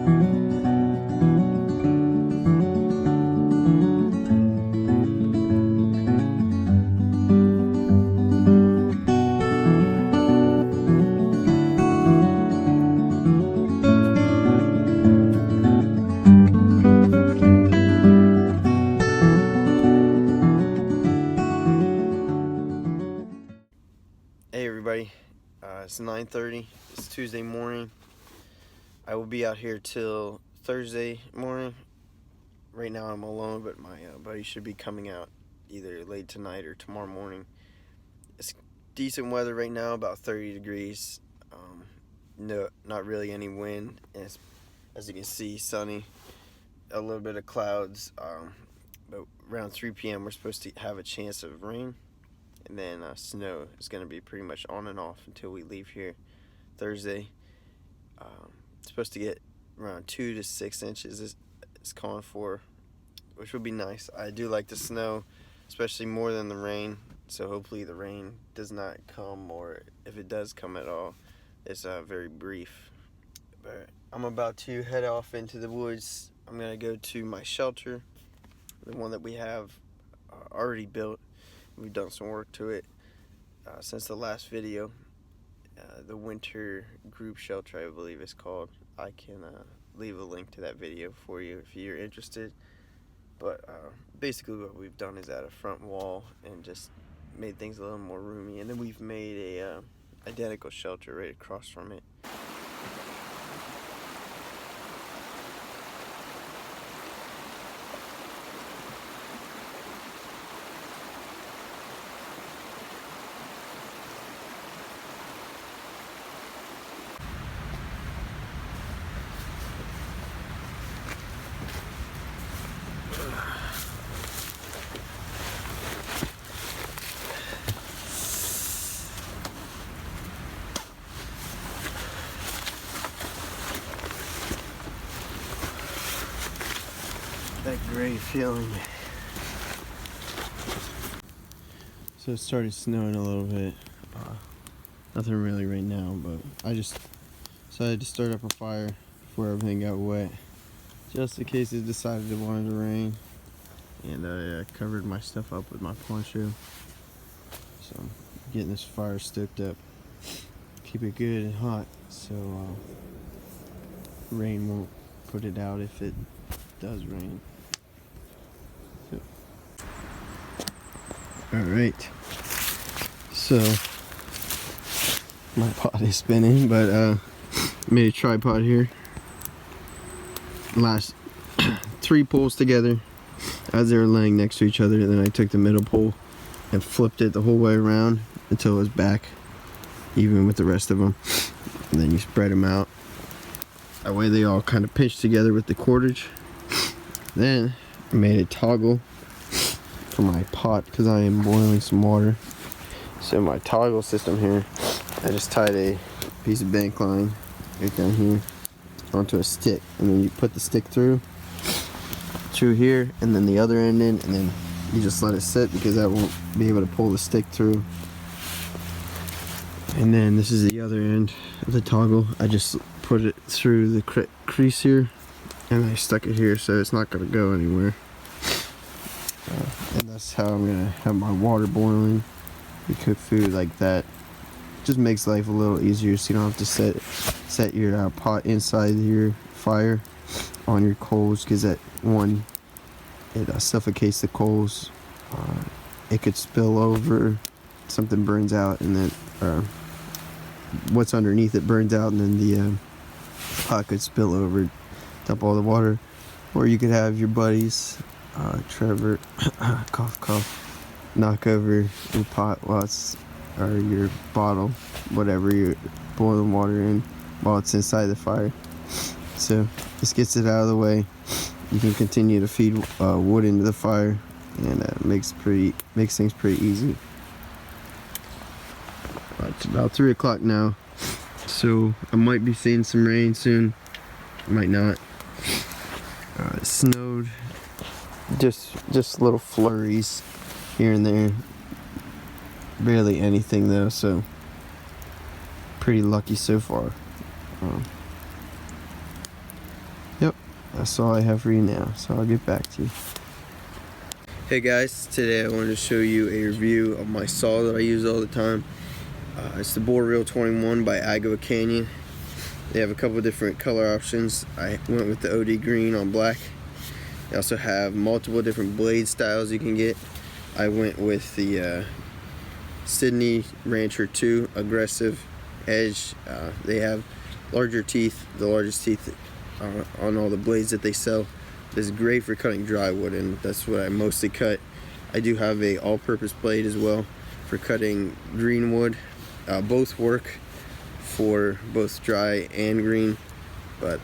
Hey everybody, it's 9:30. It's Tuesday morning. I will be out here till Thursday morning. Right now I'm alone, but my buddy should be coming out either late tonight or tomorrow morning. It's decent weather right now, about 30 degrees. No, not really any wind. And it's, as you can see, sunny. A little bit of clouds. But around 3 p.m. we're supposed to have a chance of rain. And then snow is going to be pretty much on and off until we leave here Thursday. It's supposed to get around 2 to 6 inches. It's calling for, which would be nice. I do like the snow, especially more than the rain. So hopefully the rain does not come, or if it does come at all, it's very brief. But I'm about to head off into the woods. I'm going to go to my shelter, the one that we have already built. We've done some work to it since the last video. The winter group shelter, I believe it's called. I can leave a link to that video for you if you're interested. But basically what we've done is add a front wall and just made things a little more roomy. And then we've made a identical shelter right across from it. That great feeling. So it started snowing a little bit. Nothing really right now, but I just decided to start up a fire before everything got wet, just in case it decided it wanted to rain. And I covered my stuff up with my poncho. So I'm getting this fire stoked up. Keep it good and hot so rain won't put it out if it does rain. Alright, so my pot is spinning, but made a tripod here. Last 3 poles together as they were laying next to each other, and then I took the middle pole and flipped it the whole way around until it was back even with the rest of them, and then you spread them out. That way they all kind of pinch together with the cordage. Then I made a toggle for my pot because I am boiling some water. So my toggle system here, I just tied a piece of bank line right down here onto a stick, and then you put the stick through here, and then the other end in, and then you just let it sit because that won't be able to pull the stick through. And then this is the other end of the toggle. I just put it through the crease here, and I stuck it here so it's not going to go anywhere. And that's how I'm going to have my water boiling. You cook food like that. Just makes life a little easier so you don't have to set your pot inside your fire on your coals, because that one, it suffocates the coals. It could spill over, something burns out, and then what's underneath it burns out, and then the pot could spill over, dump all the water. Or you could have your buddies, Trevor, cough cough, knock over your pot or your bottle, whatever you're boiling water in, while it's inside the fire. So this gets it out of the way. You can continue to feed wood into the fire, and makes things pretty easy. It's about 3 o'clock now, so I might be seeing some rain soon. Might not. It snowed, just little flurries here and there. Barely anything though, so pretty lucky so far. Yep, that's all I have for you now, so I'll get back to you. Hey guys, today I wanted to show you a review of my saw that I use all the time. It's the Boar Reel 21 by Agua Canyon. They have a couple different color options. I went with the OD green on black. They also have multiple different blade styles you can get. I went with the Sydney Rancher 2 aggressive edge. They have larger teeth, the largest teeth on all the blades that they sell. This is great for cutting dry wood, and that's what I mostly cut. I do have a all-purpose blade as well for cutting green wood. Both work for both dry and green, but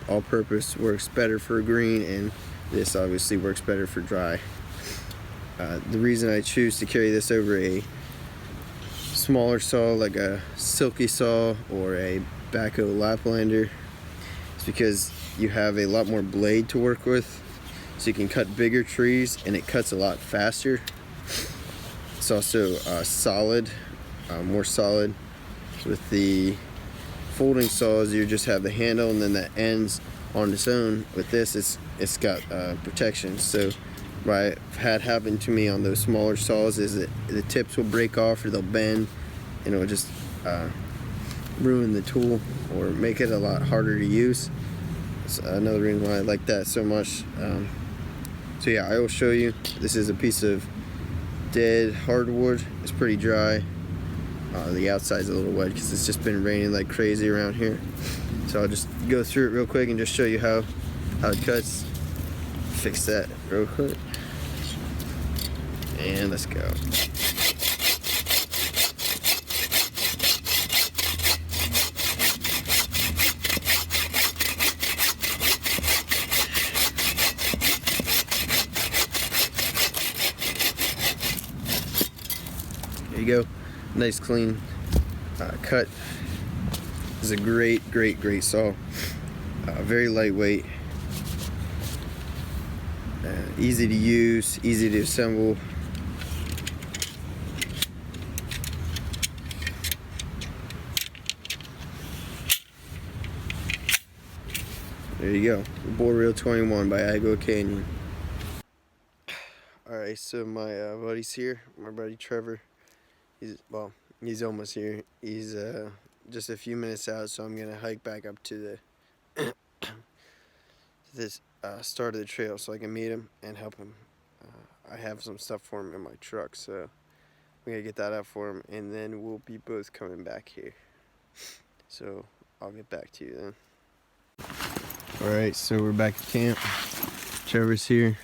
all-purpose works better for green, and this obviously works better for dry. The reason I choose to carry this over a smaller saw like a silky saw or a backhoe Laplander is because you have a lot more blade to work with, so you can cut bigger trees and it cuts a lot faster. It's also solid, more solid. With the folding saws, you just have the handle and then that ends on its own. With this, it's got protection. So what I've had happen to me on those smaller saws is that the tips will break off or they'll bend, and it'll just ruin the tool or make it a lot harder to use. That's another reason why I like that so much. So yeah, I will show you. This is a piece of dead hardwood. It's pretty dry. The outside's a little wet because it's just been raining like crazy around here. So I'll just go through it real quick and just show you how it cuts. Fix that real quick. And let's go. There you go. Nice clean cut. This is a great saw. Very lightweight, easy to use, easy to assemble. There you go, the Boar Reel 21 by Agua Canyon. Alright, so my buddy's here, my buddy Trevor. He's almost here. He's just a few minutes out, so I'm gonna hike back up to the this start of the trail so I can meet him and help him. I have some stuff for him in my truck, so we're gonna get that out for him, and then we'll be both coming back here. So I'll get back to you then. Alright, so we're back at camp. Trevor's here.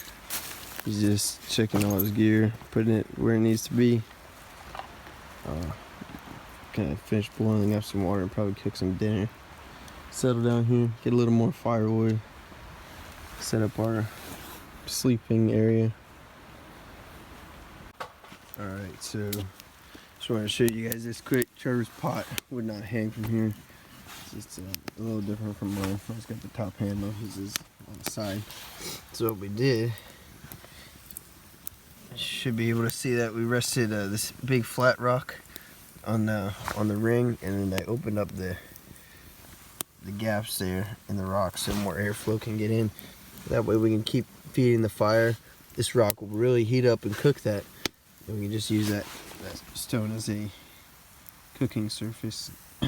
He's just checking all his gear, putting it where it needs to be. Gonna finish boiling up some water and probably cook some dinner. Settle down here, get a little more firewood, set up our sleeping area. Alright, so just wanted to show you guys this quick. Trevor's pot would not hang from here. It's just a little different from mine. It's got the top handle, his is on the side. So what we did, should be able to see that we rested this big flat rock on the ring, and then I opened up the gaps there in the rock so more airflow can get in. That way we can keep feeding the fire. This rock will really heat up and cook that, and we can just use that stone as a cooking surface. I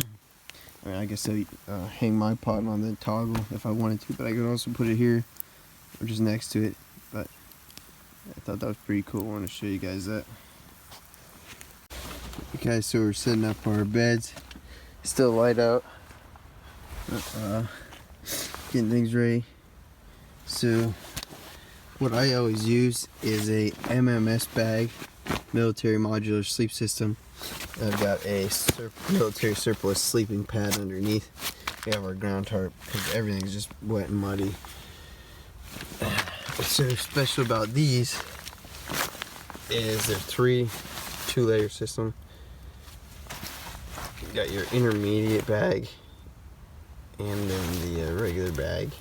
mean, I guess I hang my pot on the toggle if I wanted to, but I could also put it here or just next to it. But I thought that was pretty cool. I want to show you guys that. Okay, so we're setting up our beds. Still light out. Getting things ready. So what I always use is a MMS bag, military modular sleep system. I've got a military surplus sleeping pad underneath. We have our ground tarp because everything's just wet and muddy. What's so special about these is they're two-layer system. You got your intermediate bag, and then the regular bag,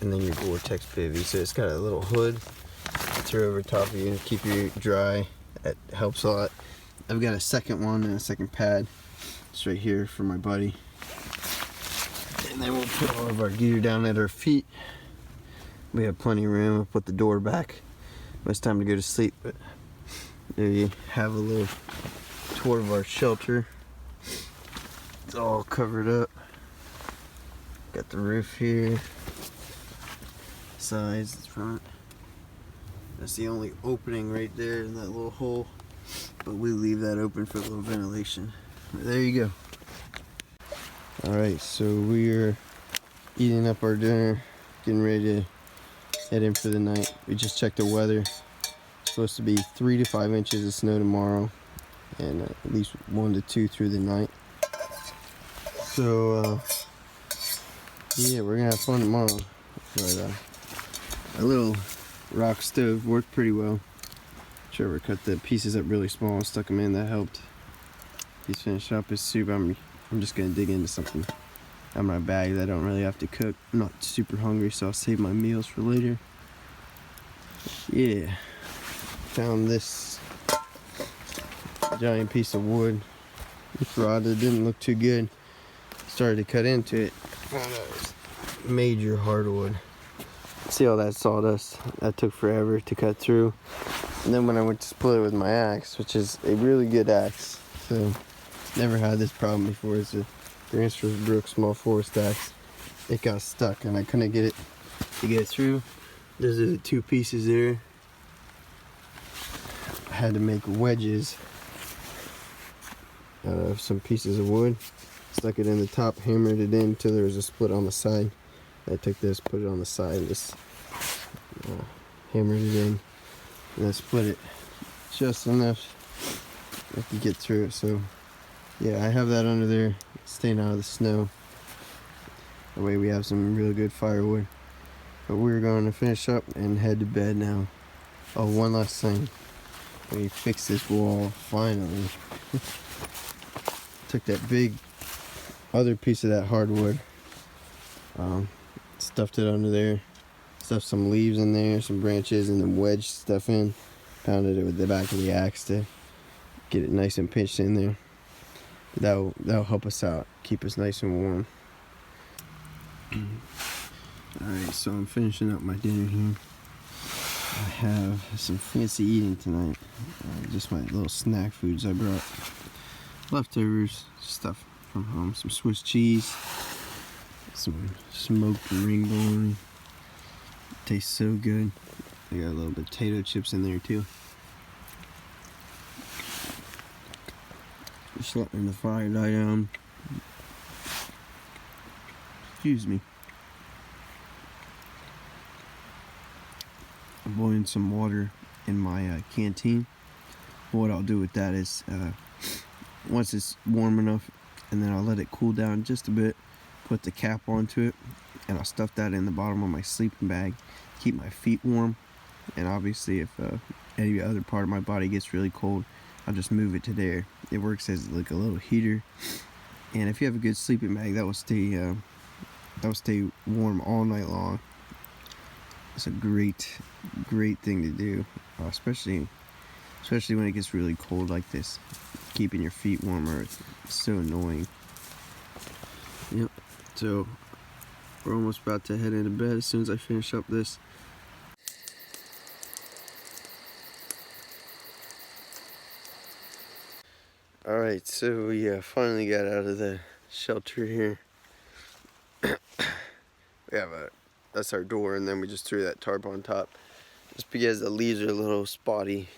and then your Gore-Tex bivvy. So it's got a little hood to throw over top of you and keep you dry. That helps a lot. I've got a second one and a second pad just right here for my buddy. And then we'll put all of our gear down at our feet. We have plenty of room. We'll put the door back when it's time to go to sleep. But there you have a little tour of our shelter. It's all covered up. Got the roof here, sides, front. That's the only opening right there in that little hole, but we leave that open for a little ventilation. But there you go. Alright, so we're eating up our dinner, getting ready to head in for the night. We just checked the weather. It's supposed to be 3 to 5 inches of snow tomorrow, and at least 1 to 2 through the night. So yeah, we're gonna have fun tomorrow. But a little rock stove worked pretty well. Trevor cut the pieces up really small and stuck them in. That helped. He's finished up his soup. I'm just gonna dig into something out of my bag that I don't really have to cook. I'm not super hungry, so I'll save my meals for later. Yeah, found this giant piece of wood. This rod that didn't look too good. Started to cut into it. Found out it was major hardwood. See all that sawdust? That took forever to cut through. And then when I went to split it with my axe, which is a really good axe, so never had this problem before. It's a Transfer Brook small forest axe. It got stuck and I couldn't get it to get through. Those are the 2 pieces there. I had to make wedges out of some pieces of wood. Stuck it in the top, hammered it in until there was a split on the side. I took this, put it on the side, and just hammered it in, and then split it just enough I could get through it. So yeah, I have that under there, staying out of the snow. That way we have some real good firewood. But we're going to finish up and head to bed now. Oh, one last thing. We fixed this wall finally. Took that big other piece of that hardwood, stuffed it under there, stuffed some leaves in there, some branches, and then wedged stuff in. Pounded it with the back of the axe to get it nice and pinched in there. That'll help us out, keep us nice and warm. Alright, so I'm finishing up my dinner here. I have some fancy eating tonight. Just my little snack foods I brought. Leftovers, stuff from home. Some Swiss cheese, some smoked ring bone. Tastes so good. I got a little potato chips in there too. Just letting the fire die down. Excuse me. I'm boiling some water in my canteen. What I'll do with that is once it's warm enough, and then I'll let it cool down just a bit, put the cap onto it, and I'll stuff that in the bottom of my sleeping bag, keep my feet warm. And obviously if any other part of my body gets really cold, I'll just move it to there. It works as like a little heater, and if you have a good sleeping bag, that will stay warm all night long. It's a great thing to do, especially when it gets really cold like this. Keeping your feet warmer, it's so annoying. Yep, so we're almost about to head into bed as soon as I finish up this. Alright, so we finally got out of the shelter here. We have that's our door, and then we just threw that tarp on top. Just because the leaves are a little spotty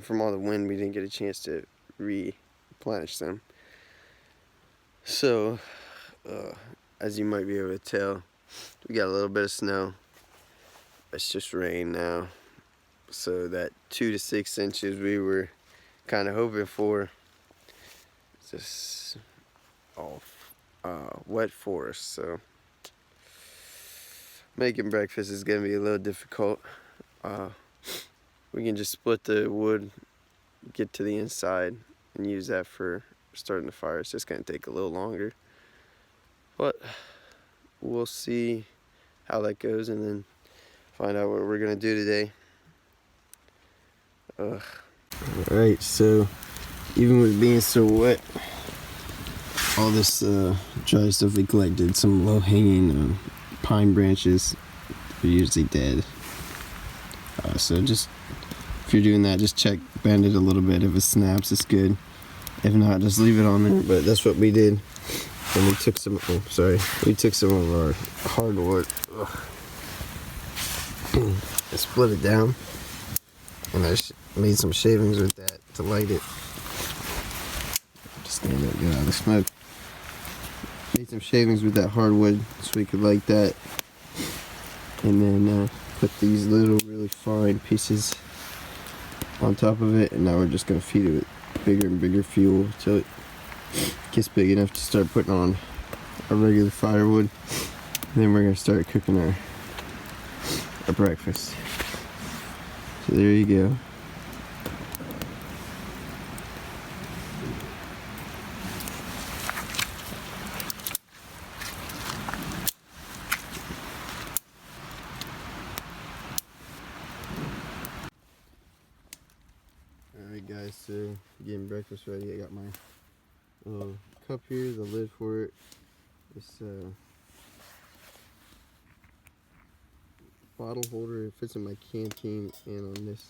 from all the wind, we didn't get a chance to replenish them. So, as you might be able to tell, we got a little bit of snow. It's just rain now. So that 2 to 6 inches we were kind of hoping for, just all wet for us. So making breakfast is going to be a little difficult. We can just split the wood, get to the inside, and use that for starting the fire. It's just going to take a little longer, but we'll see how that goes and then find out what we're going to do today. Alright, so even with being so wet, all this dry stuff we collected. Some low-hanging pine branches are usually dead. So just, if you're doing that, just check, bend it a little bit. If it snaps, it's good. If not, just leave it on there. But that's what we did. And we took some, we took some of our hardwood. I split it down. And I made some shavings with that to light it. Just stand up, get out of the smoke. Made some shavings with that hardwood so we could light that. And then put these little really fine pieces on top of it. And now we're just going to feed it with bigger and bigger fuel until it gets big enough to start putting on our regular firewood. And then we're going to start cooking our breakfast. So there you go. Alright guys, so getting breakfast ready. I got my little cup here, the lid for it. This bottle holder, it fits in my canteen and on this.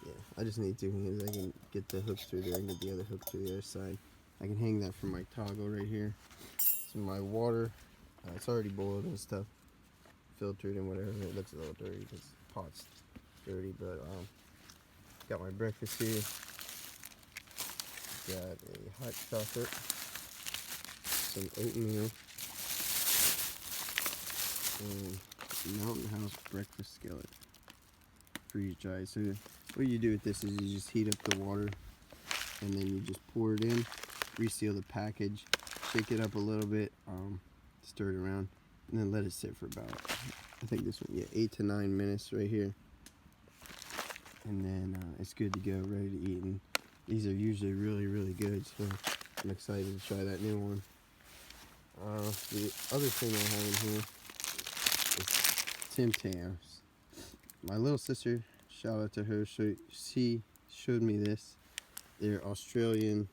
Yeah, I just need 2 hands. I can get the hooks through there and get the other hook to the other side. I can hang that from my toggle right here. So my water, it's already boiled and stuff, filtered and whatever. It looks a little dirty because the pot's dirty, but got my breakfast here. Got a hot chocolate, some oatmeal, and Mountain House breakfast skillet, freeze dried. So what you do with this is you just heat up the water, and then you just pour it in, reseal the package, shake it up a little bit, stir it around, and then let it sit for about, I think this one, yeah, 8 to 9 minutes right here. And then it's good to go, ready to eat. And these are usually really, really good, so I'm excited to try that new one. The other thing I have in here is Tim Tams. My little sister, shout out to her, she showed me this. They're Australian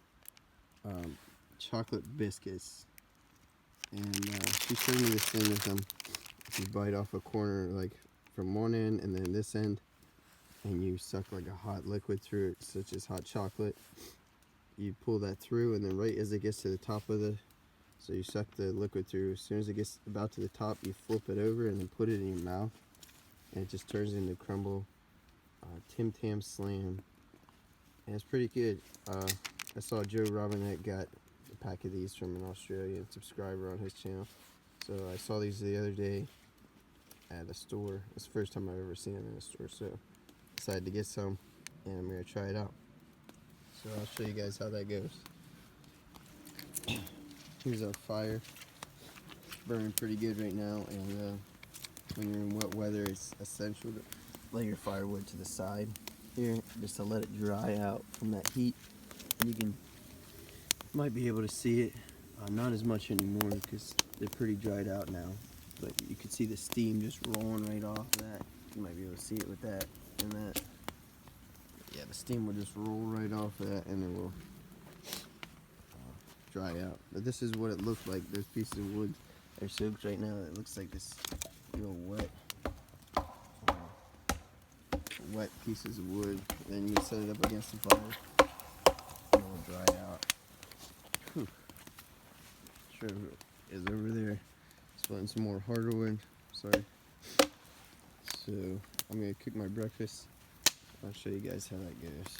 chocolate biscuits. And she showed me this thing with them. You bite off a corner like from one end and then this end, and you suck like a hot liquid through it, such as hot chocolate. You pull that through, and then right as it gets to the top of the, so you suck the liquid through. As soon as it gets about to the top, you flip it over and then put it in your mouth, and it just turns into crumble Tim Tam Slam. And it's pretty good. I saw Joe Robinette got a pack of these from an Australian subscriber on his channel. So I saw these the other day at a store. It's the first time I've ever seen them in a store, so decided to get some, and I'm going to try it out. So I'll show you guys how that goes. Here's our fire. It's burning pretty good right now, and when you're in wet weather, it's essential to lay your firewood to the side here just to let it dry out from that heat. And might be able to see it, not as much anymore because they're pretty dried out now, but you can see the steam just rolling right off that. You might be able to see it with that and that. Yeah, the steam will just roll right off of that, and it will dry out. But this is what it looked like. Those pieces of wood are soaked right now. It looks like this real wet pieces of wood. Then you set it up against the fire, and it will dry out. Whew. Sure is over there splitting some more hardwood. Sorry. So I'm gonna cook my breakfast. I'll show you guys how that goes.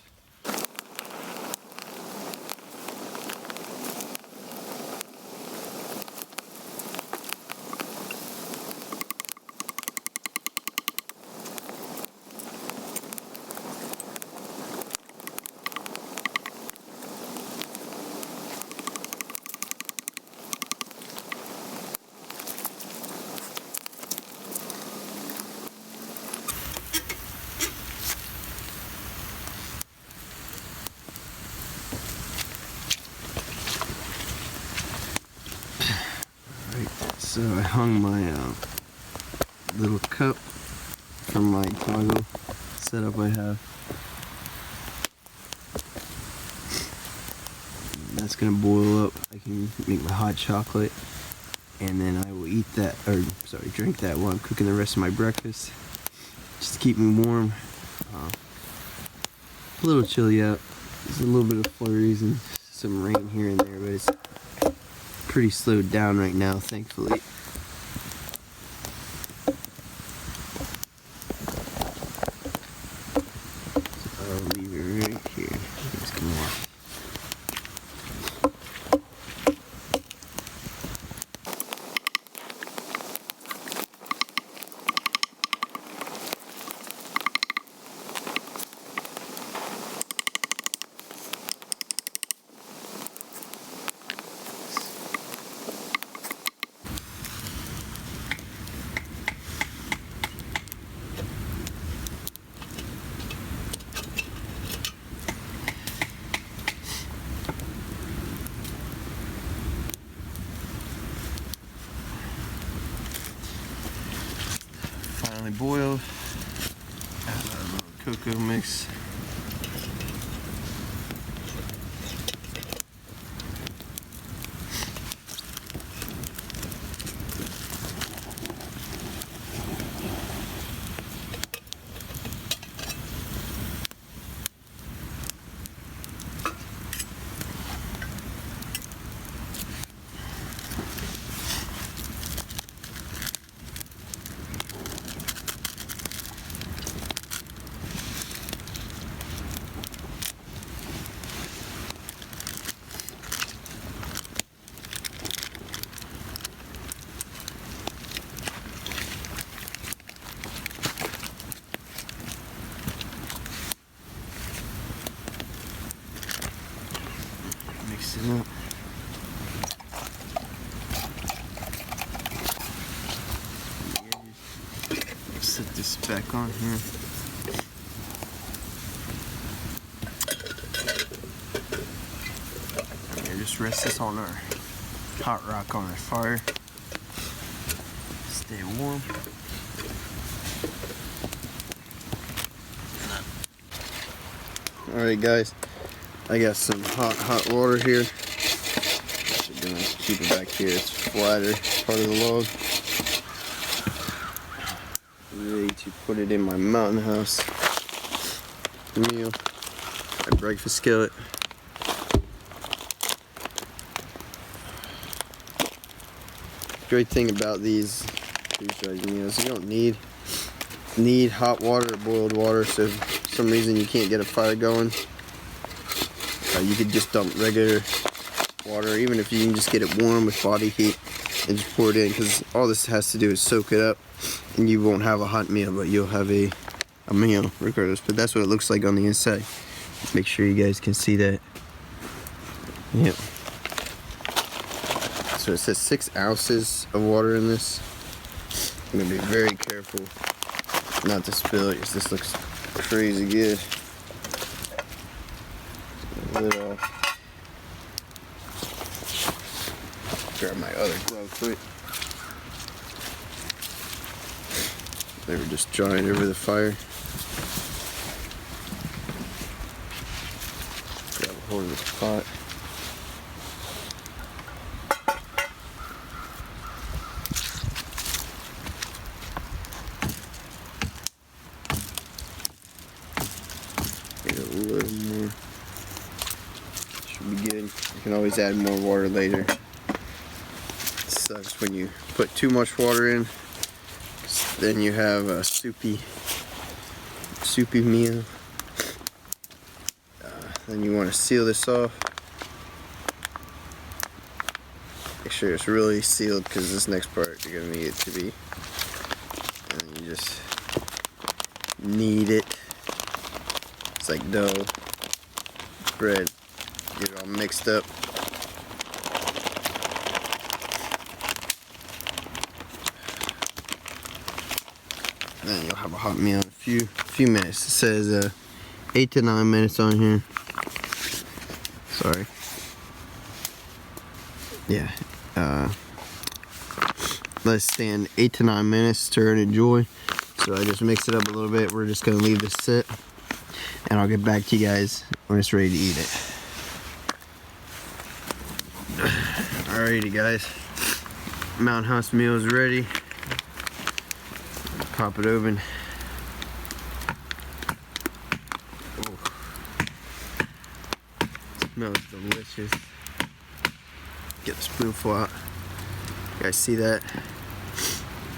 So I hung my little cup from my toggle setup I have that's gonna boil up, I can make my hot chocolate, and then I will eat that, or sorry, drink that while I'm cooking the rest of my breakfast, just to keep me warm. A little chilly out. There's a little bit of flurries and some rain here and there, but it's pretty slowed down right now, thankfully. So I'll leave it right here. You guys can watch. Finally boiled. Add a little cocoa mix. Mix it up. Set this back on here. And just rest this on our hot rock on our fire. Stay warm. Alright guys, I got some hot water here. I'm gonna keep it back here. It's flatter, part of the log. Ready to put it in my mountain house meal, my breakfast skillet. Great thing about these freeze-dried meals, you don't need hot water or boiled water, so if for some reason you can't get a fire going, you could just dump regular water, even if you can just get it warm with body heat and just pour it in, because all this has to do is soak it up, and you won't have a hot meal, but you'll have a meal regardless. But that's what it looks like on the inside. Make sure you guys can see that. Yep. So it says 6 ounces of water in this. I'm gonna be very careful not to spill it, because this looks crazy good. Lid off. Grab my other glove quick. They were just drying over the fire. Grab a hold of this pot. Get a little more. Should be good. You can always add more water later. It sucks when you put too much water in. Then you have a soupy meal. Then you want to seal this off. Make sure it's really sealed, because this next part you're going to need it to be. And then you just knead it. It's like dough, bread. Get it all mixed up. Then you'll have a hot meal in a few minutes. It says 8 to 9 minutes on here. Sorry. Yeah. Let it stand 8 to 9 minutes. Stir and enjoy. So I just mix it up a little bit. We're just gonna leave this sit, and I'll get back to you guys when it's ready to eat it. Alrighty guys, Mountain House meal is ready. Pop it open. Oh, smells delicious. Get the spoonful out. You guys see that?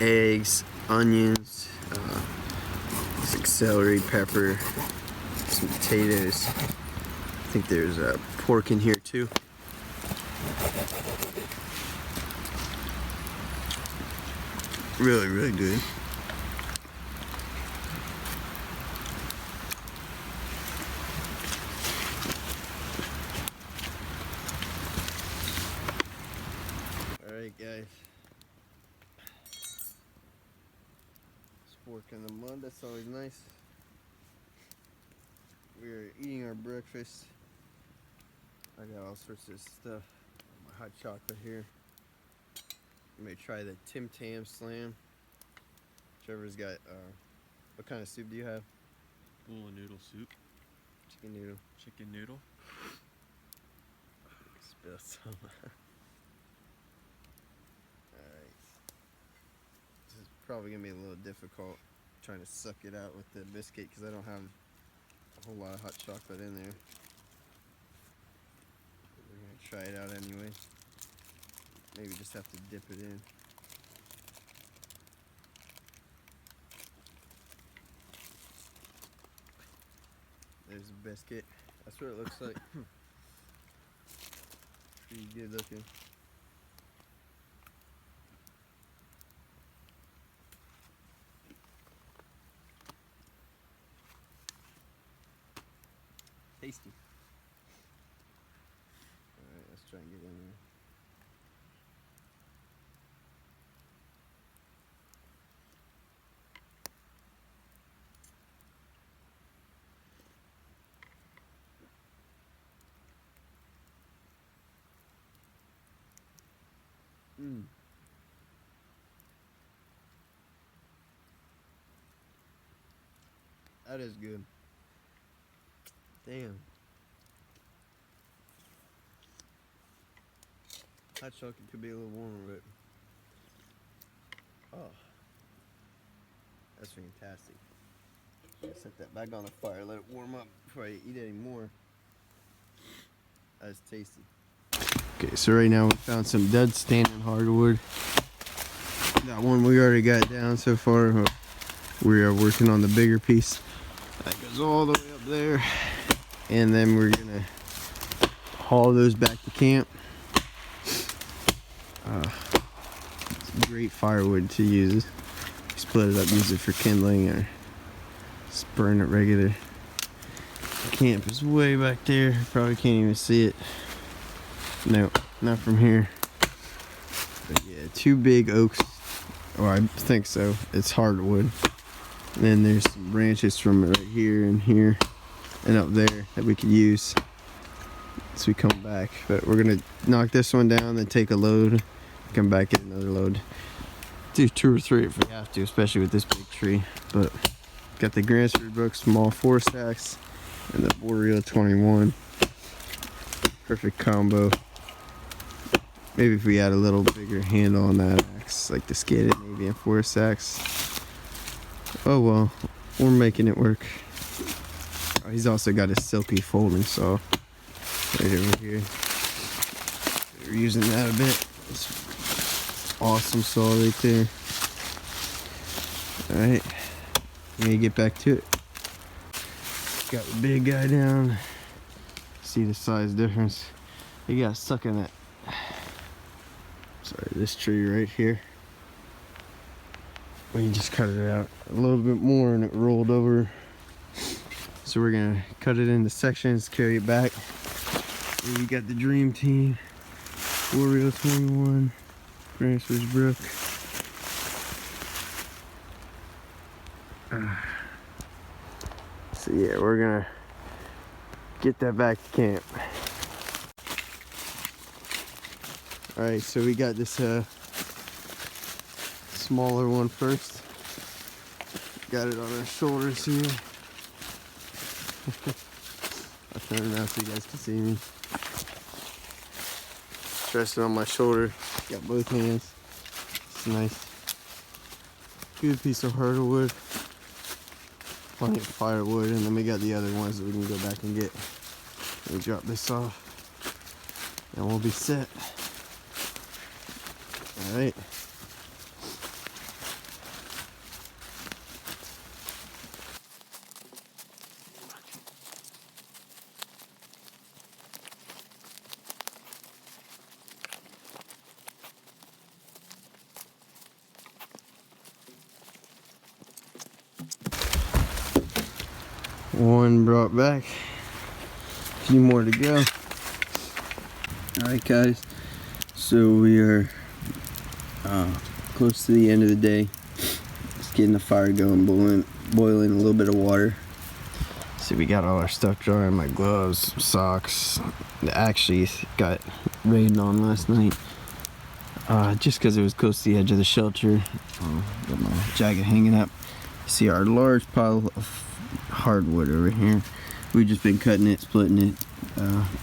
Eggs, onions, some celery, pepper, some potatoes. I think there's pork in here too. Really, really good. Alright guys. Spork in the mud, that's always nice. We're eating our breakfast. I got all sorts of stuff. My hot chocolate here. You may try the Tim Tam Slam. Trevor's got, what kind of soup do you have? Bowl of noodle soup. Chicken noodle. Chicken noodle. Spill some. Alright. This is probably going to be a little difficult trying to suck it out with the biscuit because I don't have a whole lot of hot chocolate in there. We're going to try it out anyway. Maybe just have to dip it in. There's a biscuit. That's what it looks like. Pretty good looking. Tasty. Alright, let's try and get in there. That is good. Damn. Hot chocolate could be a little warmer, but oh, that's fantastic. Set that back on the fire, let it warm up before I eat any more. That's tasty. Okay, so right now we found some dead standing hardwood. That one we already got down so far. We are working on the bigger piece. That goes all the way up there. And then we're gonna haul those back to camp. It's great firewood to use. Split it up, use it for kindling or just burn it regular. Camp is way back there. Probably can't even see it. No, not from here. But yeah, two big oaks. Oh, I think so. It's hardwood. And then there's some branches from right here and here and up there that we could use as we come back. But we're gonna knock this one down, then take a load, come back, get another load. Do 2 or 3 if we have to, especially with this big tree. But got the Gransford Brook small 4 stacks and the Boreal 21. Perfect combo. Maybe if we had a little bigger handle on that axe, like the Skated maybe in 4 stacks. Oh well, we're making it work. Oh, he's also got a silky folding saw right over here. We're using that a bit. It's awesome saw right there. Alright, I'm gonna get back to it. Got the big guy down. See the size difference. He got stuck in that. Sorry, this tree right here. We just cut it out a little bit more and it rolled over. So we're gonna cut it into sections, carry it back. And we got the Dream Team, Boreal 21, Gransford Brook. So yeah, we're gonna get that back to camp. Alright, so we got this smaller one first. Got it on our shoulders here. I'll turn around so you guys can see me. resting on my shoulder. Got both hands. It's nice. Good piece of hardwood. Plenty of firewood, and then we got the other ones that we can go back and get. We drop this off, and we'll be set. All right. One brought back, a few more to go. Alright guys, so we are close to the end of the day. Just getting the fire going, boiling a little bit of water. See, we got all our stuff drying, my gloves, socks. Actually got rained on last night, just because it was close to the edge of the shelter. Got my jacket hanging up. See our large pile of hardwood over here. We've just been cutting it, splitting it,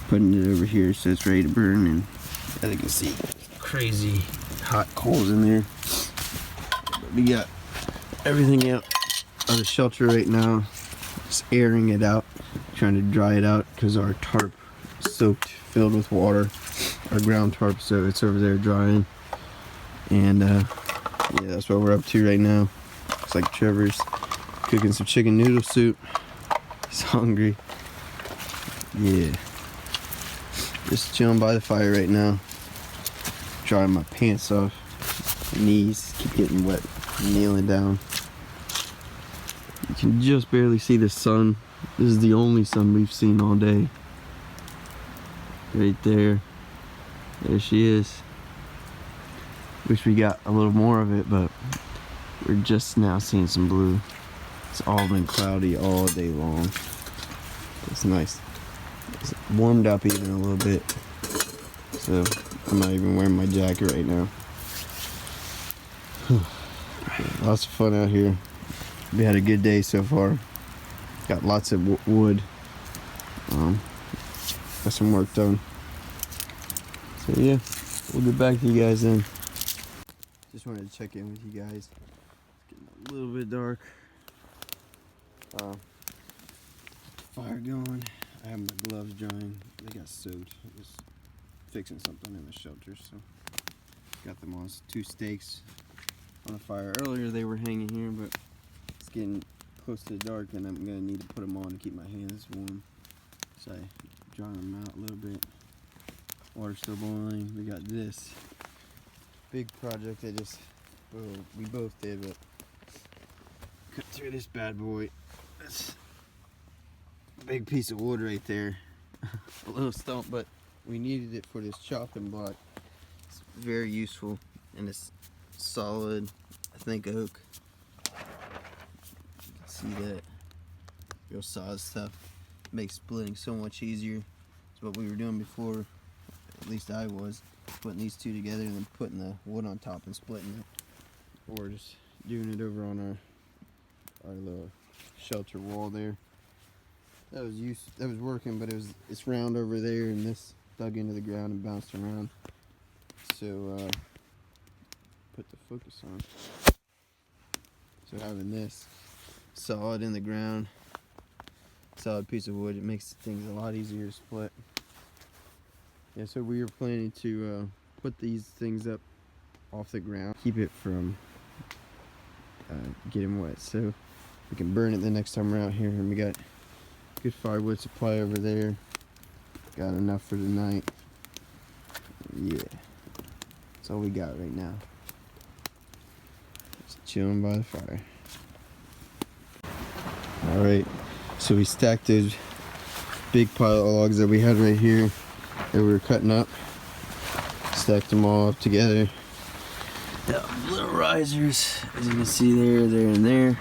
putting it over here so it's ready to burn. And as you can see, crazy hot coals in there. But we got everything out of the shelter right now, just airing it out, trying to dry it out because our tarp is soaked, filled with water. Our ground tarp, so it's over there drying. And yeah, that's what we're up to right now. Looks like Trevor's cooking some chicken noodle soup. He's hungry. Yeah. Just chilling by the fire right now. Drying my pants off. My knees keep getting wet. Kneeling down. You can just barely see the sun. This is the only sun we've seen all day. Right there. There she is. Wish we got a little more of it, but we're just now seeing some blue. It's all been cloudy all day long. It's nice. It's warmed up even a little bit. So I'm not even wearing my jacket right now. Lots of fun out here. We had a good day so far. Got lots of wood. Got some work done. So yeah, we'll get back to you guys then. Just wanted to check in with you guys. It's getting a little bit dark. Fire going. I have my gloves drying. They got soaked. I was fixing something in the shelter, so got them on 2 stakes on the fire. Earlier they were hanging here, but it's getting close to the dark, and I'm gonna need to put them on to keep my hands warm. So I dry them out a little bit. Water's still boiling. We got this big project I just, well, we both did, but cut through this bad boy. That's a big piece of wood right there. A little stump, but we needed it for this chopping block. It's very useful, and it's solid, I think, oak. You can see that real solid stuff. Makes splitting so much easier. It's what we were doing before, at least I was, putting these two together and then putting the wood on top and splitting it, or just doing it over on our little shelter wall there. That was working, but it's round over there, and this dug into the ground and bounced around. So put the focus on. So having this solid in the ground, solid piece of wood, it makes things a lot easier to split. Yeah, so we were planning to put these things up off the ground, keep it from getting wet, so we can burn it the next time we're out here. And we got good firewood supply over there. Got enough for tonight. Yeah, that's all we got right now. Just chilling by the fire. All right, so we stacked those big pile of logs that we had right here that we were cutting up. Stacked them all up together. The little risers, as you can see there, and there.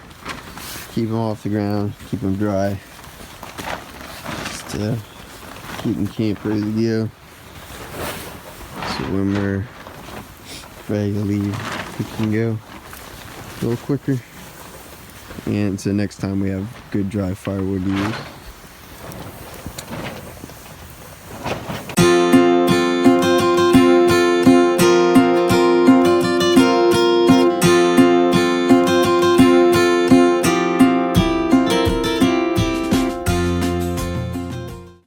Keep them off the ground, keep them dry. Just keep them camp ready to go. So when we're ready to leave, we can go a little quicker. And so next time we have good dry firewood to use.